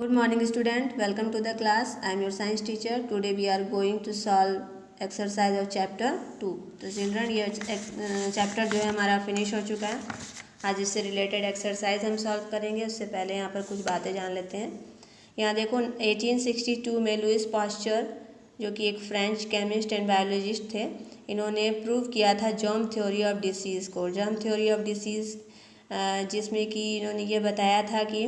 Good morning student, welcome to the class. I am your science teacher. Today we are going to solve exercise of chapter 2. तो children ये chapter जो है हमारा finish हो चुका है. आज इससे रिलेटेड एक्सरसाइज हम सॉल्व करेंगे. उससे पहले यहाँ पर कुछ बातें जान लेते हैं. यहाँ देखो 1862 में लुइस पास्चर जो कि एक फ्रेंच केमिस्ट एंड बायोलॉजिस्ट थे, इन्होंने प्रूव किया था जर्म थ्योरी ऑफ डिसीज़ को. जर्म थ्योरी ऑफ डिसीज़ जिसमें कि इन्होंने ये बताया था कि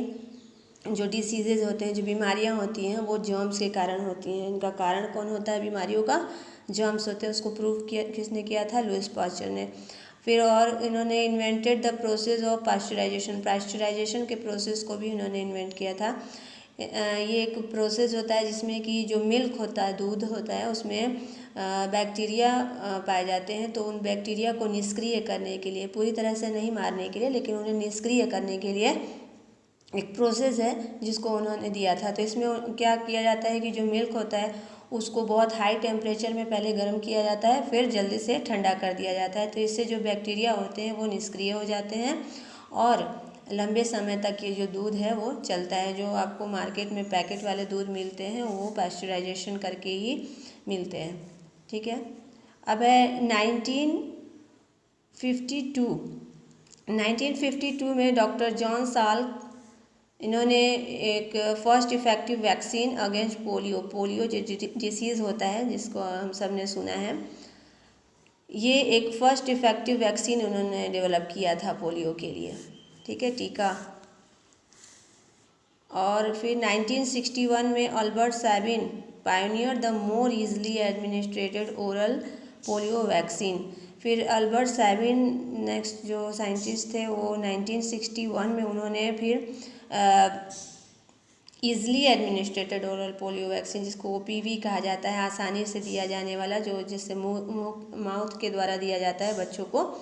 जो डिसीज़ेज़ होते हैं, जो बीमारियां होती हैं, वो जर्म्स के कारण होती हैं. इनका कारण कौन होता है बीमारियों का? जर्म्स होते हैं. उसको प्रूव किया किसने किया था? लुइस पास्चर ने. फिर और इन्होंने invented the process of pasteurization. Pasteurization के प्रोसेस को भी इन्होंने इन्वेंट किया था. ये एक प्रोसेस होता है जिसमें कि जो मिल्क होता है, दूध होता है, उसमें बैक्टीरिया पाए जाते हैं. तो उन बैक्टीरिया को निष्क्रिय करने के लिए, पूरी तरह से नहीं मारने के लिए, लेकिन उन्हें निष्क्रिय करने के लिए एक प्रोसेस है जिसको उन्होंने दिया था. तो इसमें क्या किया जाता है कि जो मिल्क होता है उसको बहुत हाई टेम्परेचर में पहले गर्म किया जाता है, फिर जल्दी से ठंडा कर दिया जाता है. तो इससे जो बैक्टीरिया होते हैं वो निष्क्रिय हो जाते हैं और लंबे समय तक ये जो दूध है वो चलता है. जो आपको मार्केट में पैकेट वाले दूध मिलते हैं वो पास्चराइजेशन करके ही मिलते हैं. ठीक है. अब है 1952 में डॉक्टर जॉन साल्क, इन्होंने एक first effective vaccine against polio जो डिसीज़ होता है जिसको हम सब ने सुना है, ये एक फर्स्ट इफेक्टिव वैक्सीन उन्होंने डेवलप किया था पोलियो के लिए. ठीक है, टीका. और फिर 1961 में Albert Sabin pioneer the more easily administrated oral polio vaccine. फिर अल्बर्ट सैबिन नेक्स्ट जो साइंटिस्ट थे वो 1961 में उन्होंने फिर easily administrated oral polio vaccine, जिसको OPV कहा जाता है, आसानी से दिया जाने वाला, जो जिससे माउथ के द्वारा दिया जाता है बच्चों को.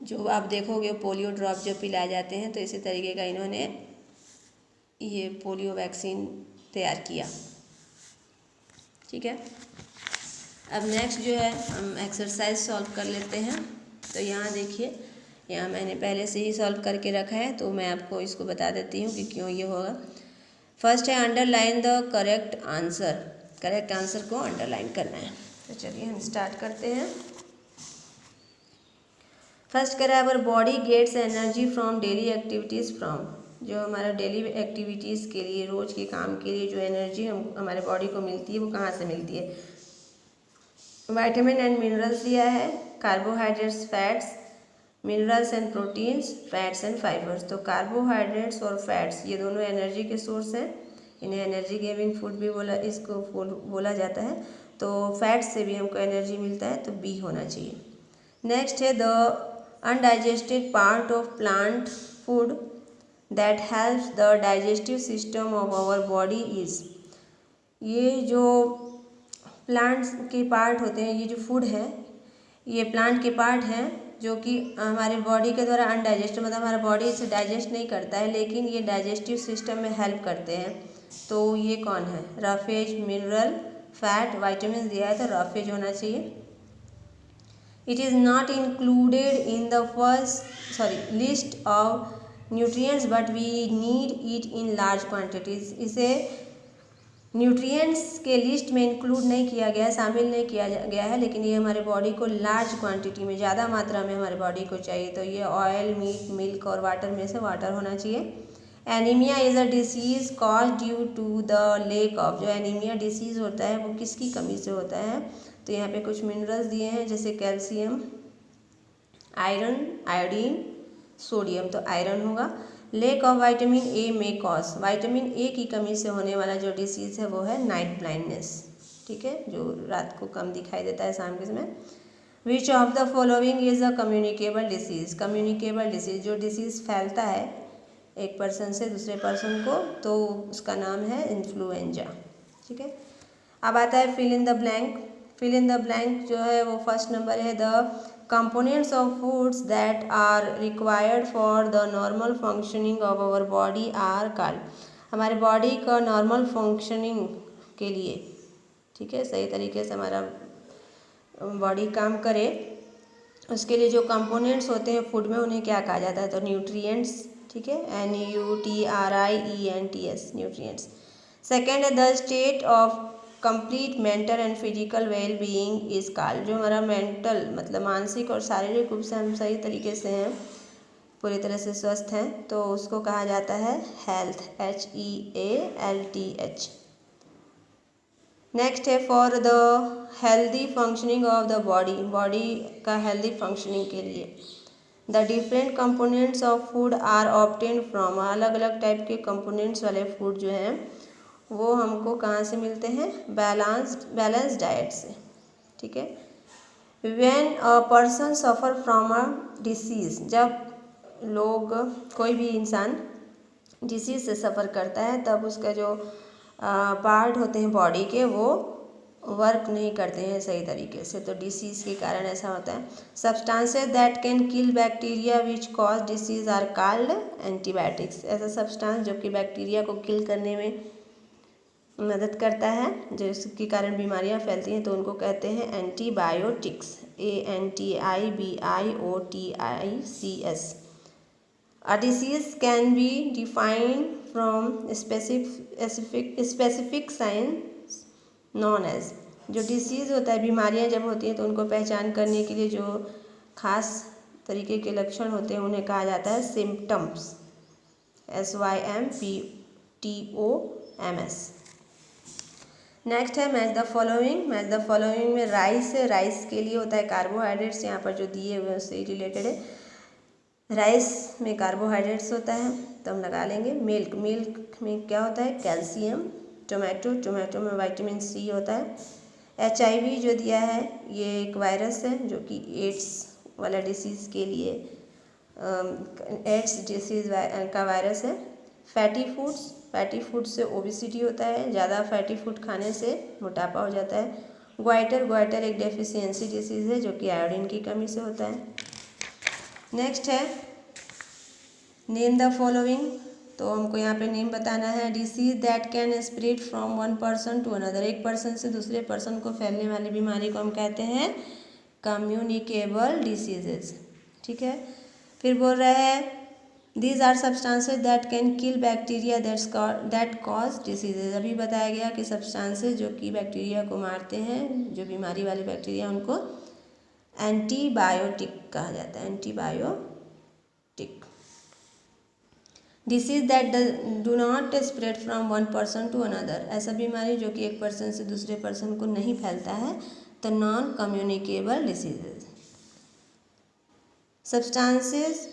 जो आप देखोगे पोलियो ड्रॉप जो पिलाए जाते हैं, तो इसी तरीके का इन्होंने ये पोलियो वैक्सीन तैयार किया. ठीक है. अब नेक्स्ट जो है हम एक्सरसाइज सॉल्व कर लेते हैं. तो यहाँ देखिए, यहाँ मैंने पहले से ही सॉल्व करके रखा है, तो मैं आपको इसको बता देती हूँ कि क्यों ये होगा. फर्स्ट है underline the correct answer. Correct answer को अंडरलाइन करना है. तो चलिए हम स्टार्ट करते हैं. फर्स्ट करें our body gets energy from daily activities from. जो हमारा डेली एक्टिविटीज़ के लिए, रोज़ के काम के लिए जो एनर्जी हमारे बॉडी को मिलती है वो कहाँ से मिलती है? विटामिन एंड मिनरल्स दिया है, carbohydrates, fats, minerals and proteins, fats and fibres. तो कार्बोहाइड्रेट्स और फैट्स ये दोनों एनर्जी के सोर्स हैं. इन्हें एनर्जी गिविंग फूड भी बोला जाता है. तो फैट्स से भी हमको एनर्जी मिलता है, तो बी होना चाहिए. नेक्स्ट है the undigested part of plant food that helps the digestive system of our body is. ये जो प्लांट्स के पार्ट होते हैं, ये जो फूड है ये प्लांट के पार्ट हैं जो कि हमारे बॉडी के द्वारा अनडाइजेस्टेड, मतलब हमारा बॉडी इसे डाइजेस्ट नहीं करता है, लेकिन ये डाइजेस्टिव सिस्टम में हेल्प करते हैं. तो ये कौन है? रफेज, मिनरल, फैट, वाइटामिन दिया है, तो रफेज होना चाहिए. It is not included in the list of nutrients but we need it in large quantities. इसे न्यूट्रिएंट्स के लिस्ट में इंक्लूड नहीं किया गया है, शामिल नहीं किया गया है, लेकिन ये हमारे बॉडी को लार्ज क्वांटिटी में, ज़्यादा मात्रा में हमारे बॉडी को चाहिए. तो ये ऑयल, मीट, मिल्क और वाटर में से वाटर होना चाहिए. Anaemia is a disease cause due to the lack of. जो एनीमिया डिसीज़ होता है वो किसकी कमी से होता है? तो यहाँ पे कुछ मिनरल्स दिए हैं जैसे कैल्शियम, आयरन, आयोडीन, सोडियम, तो आयरन होगा. लेक ऑफ विटामिन ए में कॉज. विटामिन ए की कमी से होने वाला जो डिसीज़ है वो है नाइट ब्लाइंडनेस. ठीक है, जो रात को कम दिखाई देता है शाम के समय. Which of the following is a communicable disease. Communicable disease, जो डिसीज़ फैलता है एक पर्सन से दूसरे पर्सन को, तो उसका नाम है इन्फ्लुएंजा. ठीक है. अब आता है fill in the blank. Fill in the blank जो है वो फर्स्ट नंबर है the components of foods that are required for the normal functioning of our body are called. हमारे बॉडी का नॉर्मल फंक्शनिंग के लिए, ठीक है, सही तरीके से हमारा बॉडी काम करे, उसके लिए जो कंपोनेंट्स होते हैं फूड में, उन्हें क्या कहा जाता है? तो न्यूट्रिएंट्स ठीक है, NUTRIENTS, न्यूट्रिएंट्स। सेकेंड है the state of complete mental and physical well being is called, जो हमारा मेंटल मतलब मानसिक और शारीरिक रूप से हम सही तरीके से हैं, पूरी तरह से स्वस्थ हैं, तो उसको कहा जाता है हेल्थ, HEALTH। नेक्स्ट है for the healthy functioning of the body, body का हेल्दी फंक्शनिंग के लिए the different components of food are obtained from, अलग अलग टाइप के कंपोनेंट्स वाले फूड जो हैं वो हमको कहाँ से मिलते हैं, बैलेंस डाइट से, ठीक है। When a person suffer from a disease, जब लोग कोई भी इंसान डिसीज़ से सफ़र करता है तब उसका जो पार्ट होते हैं बॉडी के वो वर्क नहीं करते हैं सही तरीके से, तो डिसीज़ के कारण ऐसा होता है। Substances that can kill bacteria which cause disease are called antibiotics, ऐसा सब्सटेंस जो कि बैक्टीरिया को किल करने में मदद करता है, जिसके कारण बीमारियां फैलती हैं, तो उनको कहते हैं antibiotics, ANTIBIOTICS। A disease can be defined from specific signs known as, जो डिसीज़ होता है, बीमारियां जब होती हैं तो उनको पहचान करने के लिए जो खास तरीके के लक्षण होते हैं उन्हें कहा जाता है सिम्टम्स, SYMPTOMS। नेक्स्ट है match the following. Match the following में राइस है, राइस के लिए होता है कार्बोहाइड्रेट्स, यहाँ पर जो दिए हुए उससे रिलेटेड है, राइस में कार्बोहाइड्रेट्स होता है तो हम लगा लेंगे। मिल्क, मिल्क में क्या होता है, कैल्शियम। टोमेटो, टोमेटो में विटामिन सी होता है। HIV जो दिया है ये एक वायरस है जो कि एड्स वाला डिसीज़ के लिए एड्स डिसीज़ का वायरस है। फैटी फूड्स, फैटी फूड से ओबिसिटी होता है, ज़्यादा फैटी फूड खाने से मोटापा हो जाता है। ग्वाइटर, ग्वाइटर एक डेफिशिएंसी डिसीज़ है जो कि आयोडीन की कमी से होता है। नेक्स्ट है नेम द फॉलोइंग, तो हमको यहाँ पे नेम बताना है। Disease that can spread from one person to another, एक पर्सन से दूसरे पर्सन को फैलने वाली बीमारी को हम कहते हैं कम्युनिकेबल डिसीजेज, ठीक है। फिर बोल रहे हैं these are substances that can kill bacteria that cause diseases, अभी बताया गया कि सब्सटेंसेज जो कि बैक्टीरिया को मारते हैं, जो बीमारी वाले बैक्टीरिया उनको एंटीबायोटिक कहा जाता है, antibiotic. Disease that do not spread from one person to another, ऐसा बीमारी जो कि एक पर्सन से दूसरे पर्सन को नहीं फैलता है, तो non communicable diseases. Substances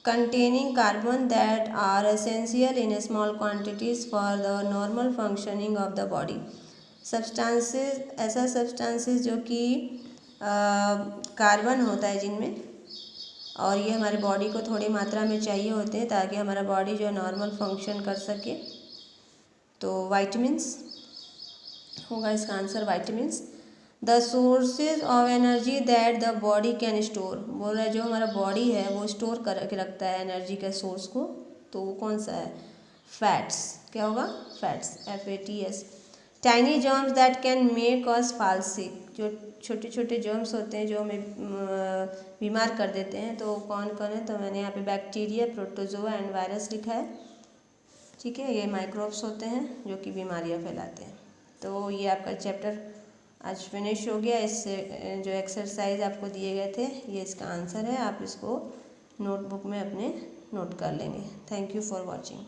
containing carbon that are essential in small quantities for the normal functioning of the body, substances, ऐसा सब्सटेंसेस जो कि कार्बन होता है जिनमें, और ये हमारे बॉडी को थोड़ी मात्रा में चाहिए होते हैं ताकि हमारा बॉडी जो नॉर्मल फंक्शन कर सके, तो वाइटमिन्स होगा इसका answer, vitamins. The sources of energy that the body can store, बोल रहा है जो हमारा बॉडी है वो स्टोर करके रखता है एनर्जी के सोर्स को, तो वो कौन सा है, फैट्स। क्या होगा, fats, FATS। Tiny germs that can make us fall sick, जो छोटे छोटे जर्म्स होते हैं जो हमें बीमार कर देते हैं, तो कौन कौन है, तो मैंने यहाँ पे बैक्टीरिया, प्रोटोजोआ एंड वायरस लिखा है, ठीक है। ये माइक्रोब्स होते हैं जो कि बीमारियाँ फैलाते हैं। तो ये आपका चैप्टर आज फिनिश हो गया। इससे जो एक्सरसाइज आपको दिए गए थे ये इसका आंसर है, आप इसको नोटबुक में अपने नोट कर लेंगे। Thank you for watching.